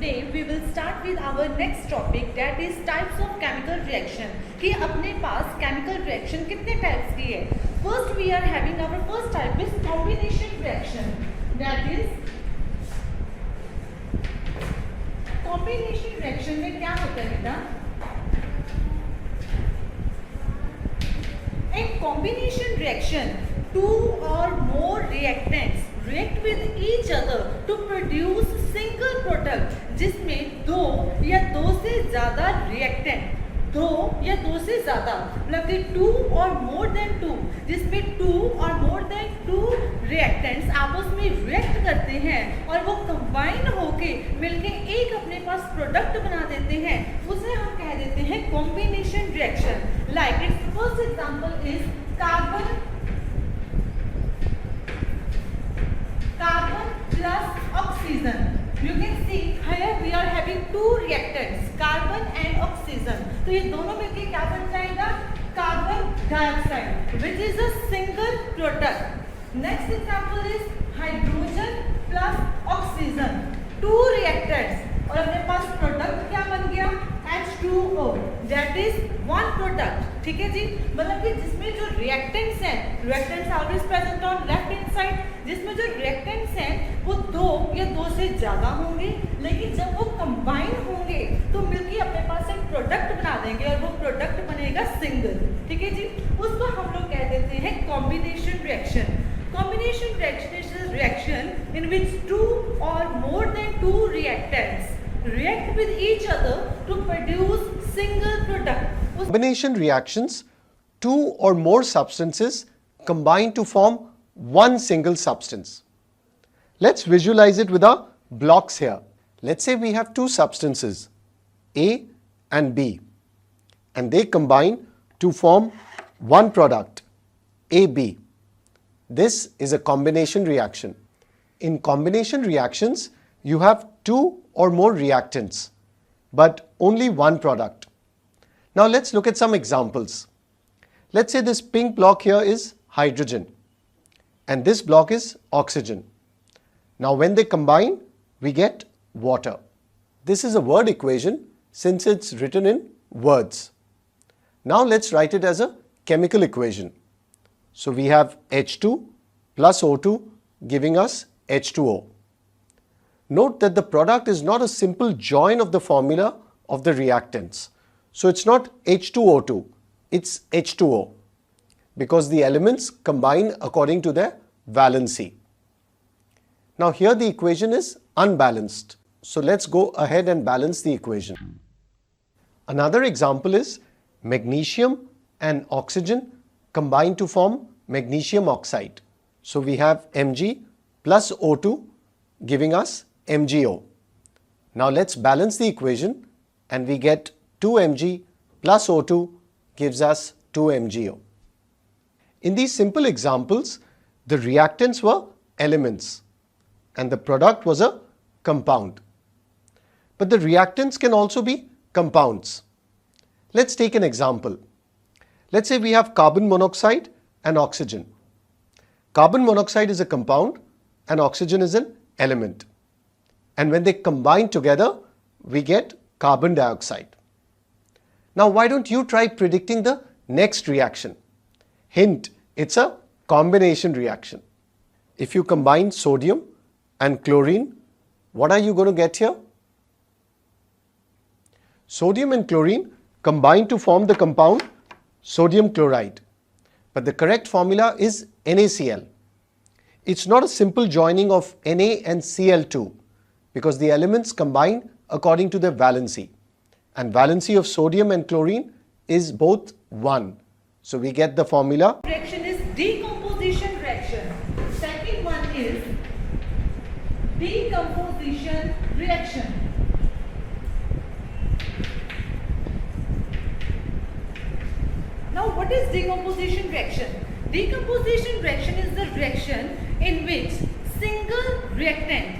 today we will start with our next topic, that is types of chemical reaction. कि अपने पास chemical reaction कितने types की है. First we are having our first type is combination reaction. That is combination reaction में क्या होता है बेटा? In combination reaction, two or more reactants react with each other to produce single product जिसमें दो या दो से ज़्यादा reactant, दो या दो से ज़्यादा मतलब कि टू और मोर देन टू, जिसमें टू और मोर देन टू रिएक्टेंट्स आपस में रिएक्ट करते हैं और वो कंबाइन होके मिलके एक अपने पास प्रोडक्ट बना देते हैं, उसे हम कह देते हैं combination reaction. Like it's first example is carbon plus oxygen. You can see here we are having two reactants, carbon and oxygen. तो ये दोनों मिलके क्या बन जाएगा? Carbon dioxide, which is a single product. Next example is hydrogen plus oxygen. Two reactants और अपने पास product क्या बन गया? H2O. That is one product. ठीक है जी, मतलब कि जिसमें जो रिएक्टेंट्स हैं, reactants always present on left hand side, जिसमें जो रिएक्टेंट्स हैं वो दो या दो से ज़्यादा होंगे, लेकिन जब वो कंबाइन होंगे तो मिलके अपने पास एक प्रोडक्ट बना देंगे और वो प्रोडक्ट बनेगा सिंगल. ठीक है जी, उसको हम लोग कह देते हैं combination reaction. Combination reaction is a reaction in which two or more than two reactants react with each other to produce single product. Combination reactions, two or more substances combine to form one single substance. Let's visualize it with our blocks here. Let's say we have two substances, A and B, and they combine to form one product, AB. This is a combination reaction. In combination reactions, you have two or more reactants, but only one product. Now let's look at some examples. Let's say this pink block here is hydrogen and this block is oxygen. Now when they combine, we get water. This is a word equation since it's written in words. Now let's write it as a chemical equation. So we have H2 plus O2 giving us H2O. Note that the product is not a simple join of the formula of the reactants. So it's not H2O2, it's H2O because the elements combine according to their valency. Now here the equation is unbalanced. So let's go ahead and balance the equation. Another example is magnesium and oxygen combine to form magnesium oxide. So we have Mg plus O2 giving us MgO. Now let's balance the equation and we get 2Mg plus O2 gives us 2MgO. In these simple examples, the reactants were elements and the product was a compound. But the reactants can also be compounds. Let's take an example. Let's say we have carbon monoxide and oxygen. Carbon monoxide is a compound and oxygen is an element. And when they combine together, we get carbon dioxide. Now why don't you try predicting the next reaction? Hint, it's a combination reaction. If you combine sodium and chlorine, what are you going to get here? Sodium and chlorine combine to form the compound sodium chloride. But the correct formula is NaCl. It's not a simple joining of Na and Cl2 because the elements combine according to their valency. And valency of sodium and chlorine is both 1. So we get the formula. Reaction is decomposition reaction. Second one is decomposition reaction. Now what is decomposition reaction? Decomposition reaction is the reaction in which single reactant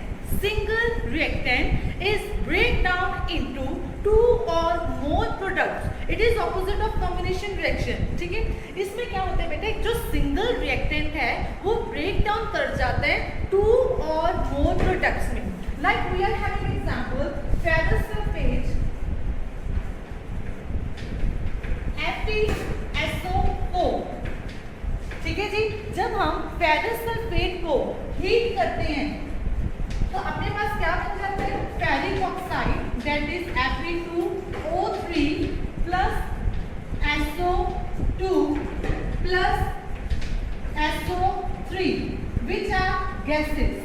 is break down into two or more products. It is opposite of combination reaction. ठीक है, इसमें क्या होता है बेटा, जो single reactant है वो ब्रेक डाउन कर जाता है टू और मोर प्रोडक्ट्स में. Like we are having example that is Fe2O3 plus SO2 plus SO3, which are gases.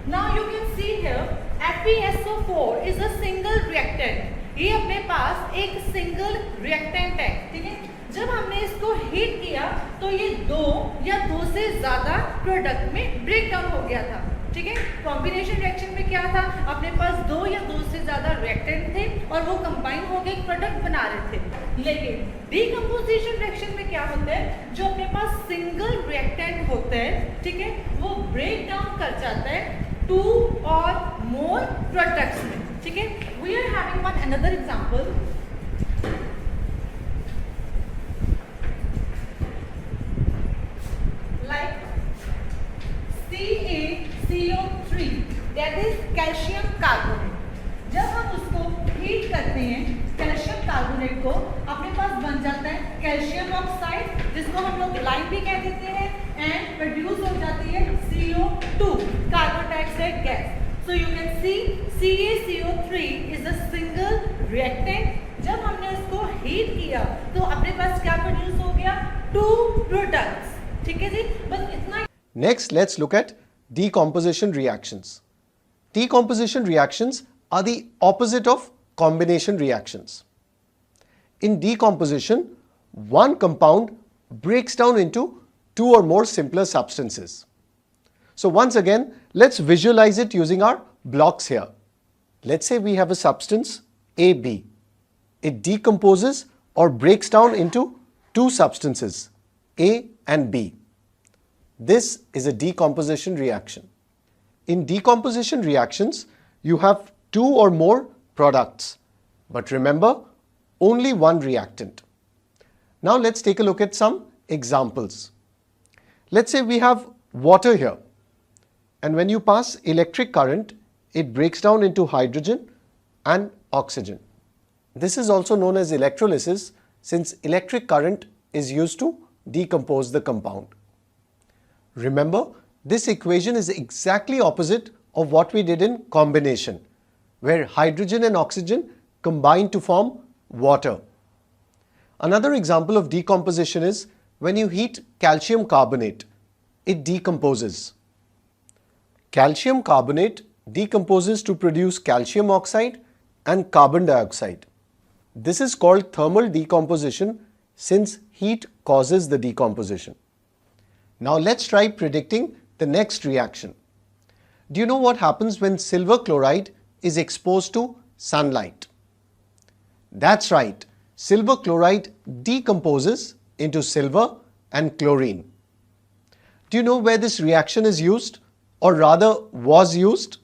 Now you can see here FeSO4 is a single reactant. ये अपने पास एक सिंगल रिएक्टेंट है, ठीक है। जब हमने इसको हीट किया तो ये दो या दो से ज्यादा प्रोडक्ट में ब्रेक डाउन हो गया था, ठीक है। कॉम्बिनेशन रिएक्शन में क्या था, अपने पास दो या दो से ज्यादा रिएक्टेंट थे और वो कंबाइन होकर एक प्रोडक्ट बना रहे थे। लेकिन डीकंपोजिशन रिएक्शन में क्या होता है, जो अपने पास सिंगल रिएक्टेंट होता है, ठीक है, वो ब्रेक डाउन कर जाता है टू और मोर प्रोडक्ट्स में, ठीक है। We are having one another example. Like CaCO3 that is calcium carbonate. जब हम उसको हीट करते हैं कैल्शियम कार्बोनेट को, अपने पास बन जाता है कैल्शियम ऑक्साइड, जिसको हम लोग लाइम भी कह देते हैं, एंड प्रोड्यूस हो जाती है CO2 carbon dioxide gas. So you can see CaCO3 is a single reactant। जब हमने उसको हीट किया तो अपने पास क्या प्रोड्यूस हो गया, टू प्रोडक्ट्स, ठीक है जी। बस इतना। Next, let's look at decomposition reactions. Decomposition reactions are the opposite of combination reactions. In decomposition, one compound breaks down into two or more simpler substances. So once again, let's visualize it using our blocks here. Let's say we have a substance AB. It decomposes or breaks down into two substances, A and B. This is a decomposition reaction. In decomposition reactions, you have two or more products. But remember, only one reactant. Now let's take a look at some examples. Let's say we have water here. And when you pass electric current, it breaks down into hydrogen and oxygen. This is also known as electrolysis, since electric current is used to decompose the compound. Remember, this equation is exactly opposite of what we did in combination, where hydrogen and oxygen combine to form water. Another example of decomposition is when you heat calcium carbonate, it decomposes. Calcium carbonate decomposes to produce calcium oxide and carbon dioxide. This is called thermal decomposition since heat causes the decomposition. Now let's try predicting the next reaction. Do you know what happens when silver chloride is exposed to sunlight? That's right, silver chloride decomposes into silver and chlorine. Do you know where this reaction is used? Or rather was used?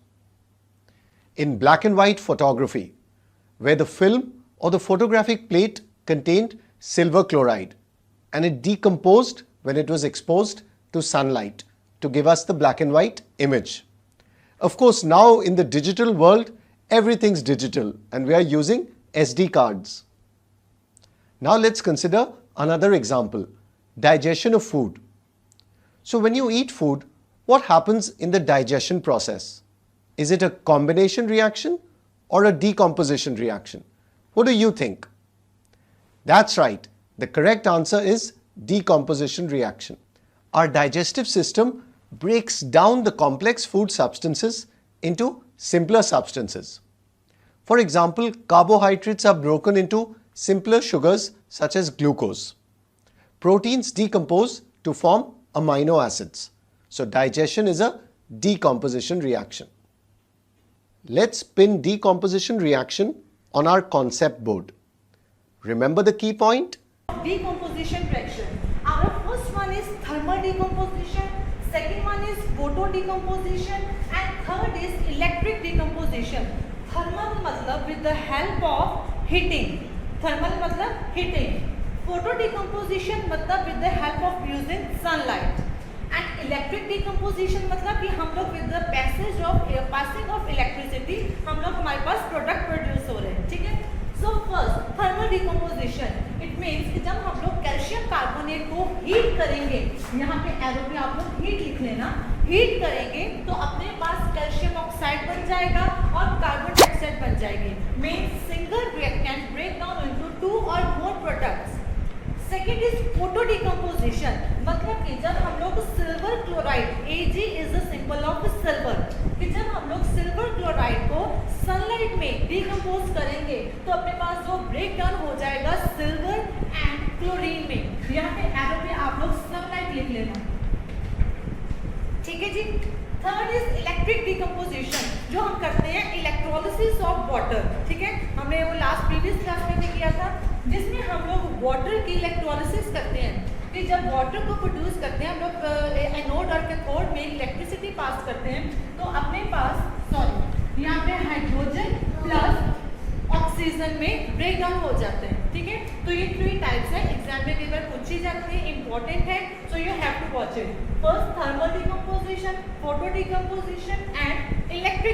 In black and white photography, where the film or the photographic plate contained silver chloride and it decomposed when it was exposed to sunlight to give us the black and white image. Of course, now in the digital world, everything's digital and we are using SD cards. Now let's consider another example, digestion of food. So when you eat food, what happens in the digestion process? Is it a combination reaction or a decomposition reaction? What do you think? That's right. The correct answer is decomposition reaction. Our digestive system breaks down the complex food substances into simpler substances. For example, carbohydrates are broken into simpler sugars such as glucose. Proteins decompose to form amino acids. So digestion is a decomposition reaction. Let's pin decomposition reaction on our concept board. Remember the key point? Decomposition reaction. Our first one is thermal decomposition, second one is photo decomposition, and third is electric decomposition. Thermal मतलब with the help of heating. Thermal मतलब heating. Photo decomposition मतलब with the help of using sunlight. And electric decomposition मतलब कि हम लोग with the passing of electricity हम लोग हमारे पास product produce हो रहे हैं, ठीक है। So first thermal decomposition it means कि जब हम लोग कैल्शियम कार्बोनेट को हीट करेंगे, यहाँ पे एरो पे आप लोग हीट लिख लेना, हीट करेंगे तो अपने पास कैल्शियम ऑक्साइड बन जाएगा और कार्बन डाइऑक्साइड बन जाएगी. Main single reactant break down into 2 और more products. Second is photo decomposition, मतलब कि जब हम लोग silver chloride, Ag is the symbol of silver, कि जब हम लोग सिल्वर क्लोराइड को सनलाइट में डिकम्पोज करेंगे तो अपने पास जो ब्रेक डाउन हो जाएगा सिल्वर एंड क्लोरीन में. यहाँ पे एरो पे आप लोग सनलाइट लिख लेना. ठीक है जी. थर्ड इज इलेक्ट्रिक डिकम्पोजिशन, जो हम करते हैं इलेक्ट्रोलिसिस ऑफ वाटर. ठीक है, हमने वो लास्ट प्रीवियस क्लास में भी किया था, जिसमें हम लोग वाटर की इलेक्ट्रोलिसिस करते हैं. कि जब वाटर को प्रोड्यूस करते हैं हम लोग एनोड और कैथोड में इलेक्ट्रिसिटी पास करते हैं, तो अपने पास यहाँ पे हाइड्रोजन प्लस ऑक्सीजन में ब्रेक डाउन हो जाते हैं. ठीक है, तो ये 3 टाइप्स है, एग्जाम में कई बार पूछी जाती है, इंपॉर्टेंट है, so you have to watch it. First thermal decomposition, photo decomposition and electric